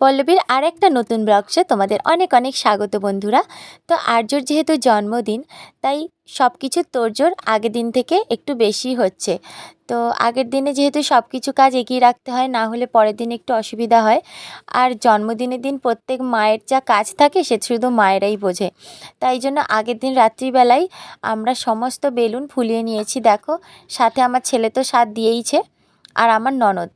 পল্লবীর আরেকটা নতুন ব্লগসে তোমাদের অনেক অনেক স্বাগত বন্ধুরা। তো আর্যর যেহেতু জন্মদিন, তাই সব কিছুর তোড়জোড় আগের দিন থেকে একটু বেশি হচ্ছে। তো আগের দিনে যেহেতু সব কিছু কাজ এগিয়ে রাখতে হয়, না হলে পরের দিন একটু অসুবিধা হয়। আর জন্মদিনের দিন প্রত্যেক মায়ের যা কাজ থাকে সে শুধু মায়েরাই বোঝে। তাই জন্য আগের দিন রাত্রিবেলায় আমরা সমস্ত বেলুন ফুলিয়ে নিয়েছি। দেখো, সাথে আমার ছেলে তো সাথ দিয়েইছে, আর আমার ননদ।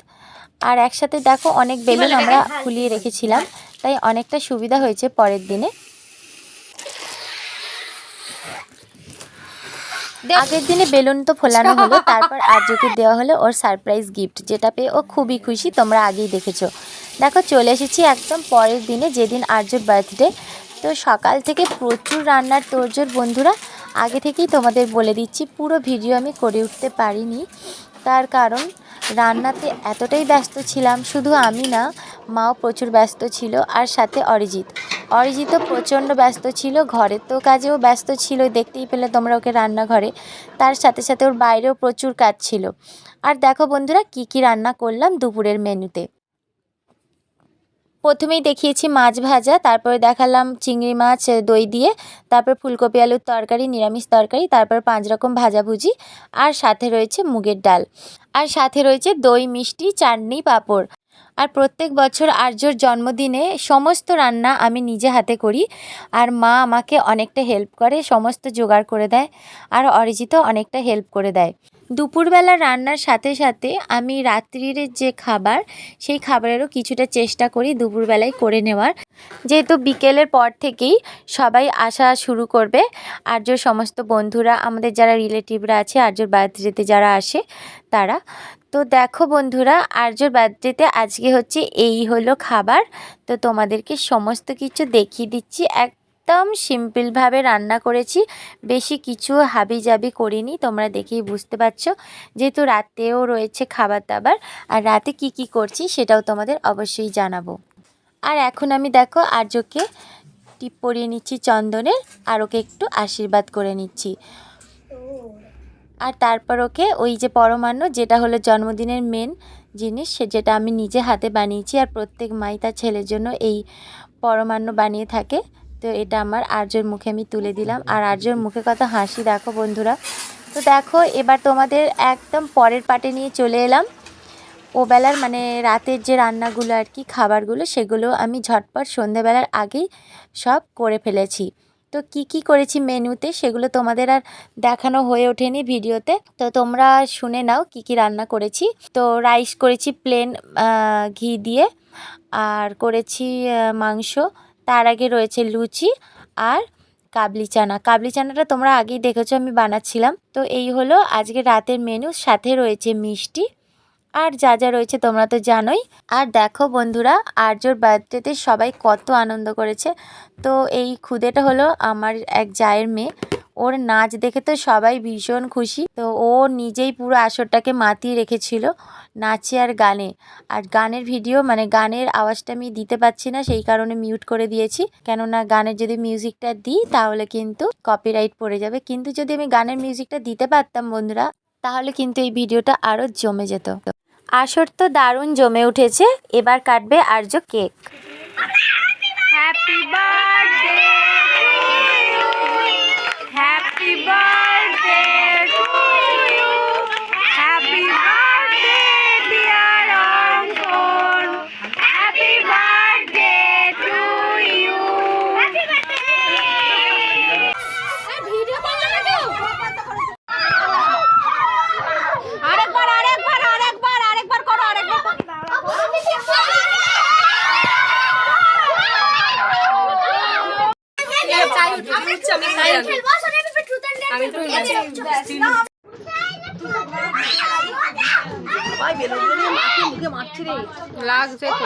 আর একসাথে দেখো অনেক বেলুন আমরা ফুলিয়ে রেখেছিলাম, তাই অনেকটা সুবিধা হয়েছে পরের দিনে। আগের দিনে বেলুন তো ফোলানো হলো, তারপর আর্যকে দেওয়া হলো ওর সারপ্রাইজ গিফট, যেটা পেয়ে ও খুবই খুশি, তোমরা আগেই দেখেছো। দেখো, চলে এসেছি একদম পরের দিনে, যেদিন আর্যর বার্থডে। তো সকাল থেকে প্রচুর রান্নার তোড়জোড় বন্ধুরা। আগে থেকেই তোমাদের বলে দিচ্ছি, পুরো ভিডিও আমি করে উঠতে পারিনি, তার কারণ রান্নাতে এতটাই ব্যস্ত ছিলাম। শুধু আমি না, মাও প্রচুর ব্যস্ত ছিল, আর সাথে অরিজিৎও প্রচণ্ড ব্যস্ত ছিল, ঘরের তো কাজেও ব্যস্ত ছিল, দেখতেই পেলে তোমরা ওকে রান্নাঘরে। তার সাথে সাথে ওর বাইরেও প্রচুর কাজ ছিল। আর দেখো বন্ধুরা, কি কি রান্না করলাম দুপুরের মেনুতে। প্রথমেই দেখিয়েছি মাছ ভাজা, তারপরে দেখালাম চিংড়ি মাছ দই দিয়ে, তারপর ফুলকপি আলুর তরকারি, নিরামিষ তরকারি, তারপর 5 রকম ভাজাভুজি, আর সাথে রয়েছে মুগের ডাল, আর সাথে রয়েছে দই, মিষ্টি, চাটনি, পাঁপড়। আর প্রত্যেক বছর আর্যর জন্মদিনে সমস্ত রান্না আমি নিজে হাতে করি, আর মা আমাকে অনেকটা হেল্প করে, সমস্ত জোগাড় করে দেয়, আর অরিজিৎও অনেকটা হেল্প করে দেয়। দুপুরবেলা রান্নার সাথে সাথে আমি রাত্রির যে খাবার, সেই খাবারেরও কিছুটা চেষ্টা করি দুপুরবেলায় করে নেওয়ার, যেহেতু বিকেলের পর থেকেই সবাই আসা শুরু করবে। আর্যর সমস্ত বন্ধুরা, আমাদের যারা রিলেটিভরা আছে আর্যর বার্থডেতে যারা আসে তারা। তো দেখো বন্ধুরা, আর্যর বার্থডেতে আজকে হচ্ছে এই হলো খাবার। তো তোমাদেরকে সমস্ত কিছু দেখিয়ে দিচ্ছি। একদম সিম্পলভাবে রান্না করেছি, বেশি কিছু হাবিজাবি করিনি, তোমরা দেখেই বুঝতে পারছো। যেহেতু রাতেও রয়েছে খাবার দাবার, আর রাতে কি কি করছি সেটাও তোমাদের অবশ্যই জানাবো। আর এখন আমি দেখো আর্যকে টিপ পরিয়ে নিচ্ছি চন্দনের, আর ওকে একটু আশীর্বাদ করে নিচ্ছি। আর তারপর ওকে ওই যে পরমান্ন, যেটা হলো জন্মদিনের মেন জিনিস, যেটা আমি নিজে হাতে বানিয়েছি, আর প্রত্যেক মাই তার ছেলের জন্য এই পরমান্ন বানিয়ে থাকে। তো এটা আমার আর্যর মুখে আমি তুলে দিলাম, আর আর্যর মুখে কত হাসি দেখো বন্ধুরা। তো দেখো, এবার তোমাদের একদম পরের পাটে নিয়ে চলে এলাম। ওবেলার মানে রাতের যে রান্নাগুলো আর কি, খাবারগুলো, সেগুলো আমি ঝটপট সন্ধেবেলার আগেই সব করে ফেলেছি। তো কি কি করেছি মেনুতে সেগুলো তোমাদের আর দেখানো হয়ে ওঠেনি ভিডিওতে, তো তোমরা শুনে নাও কি কি রান্না করেছি। তো রাইস করেছি প্লেন ঘি দিয়ে, আর করেছি মাংস, তার আগে রয়েছে লুচি আর কাবলি চানাটা তোমরা আগেই দেখেছো আমি বানাচ্ছিলাম। তো এই হলো আজকে রাতের মেনু, সাথে রয়েছে মিষ্টি, আর যা যা রয়েছে তোমরা তো জানোই। আর দেখো বন্ধুরা, আর্যর বার্থডেতে সবাই কত আনন্দ করেছে। তো এই খুদেটা হলো আমার এক জায়ের মেয়ে, ওর নাচ দেখে তো সবাই ভীষণ খুশি। তো ও নিজেই পুরো আসরটাকে মাতিয়ে রেখেছিল নাচে আর গানে। আর গানের ভিডিও মানে গানের আওয়াজটা আমি দিতে পারছি না, সেই কারণে মিউট করে দিয়েছি, কেননা গানের যদি মিউজিকটা দিই তাহলে কিন্তু কপিরাইট পড়ে যাবে। কিন্তু যদি আমি গানের মিউজিকটা দিতে পারতাম বন্ধুরা, তাহলে কিন্তু এই ভিডিওটা আরও জমে যেত। আসর তো দারুণ জমে উঠেছে, এবার কাটবে Arya cake. Happy birthday happy birthday to you happy birthday dear Ankan happy birthday to you. Video করলে না তো আরেকবার আরেকবার আরেকবার আরেকবার করো আরেকবার লাগছে তো।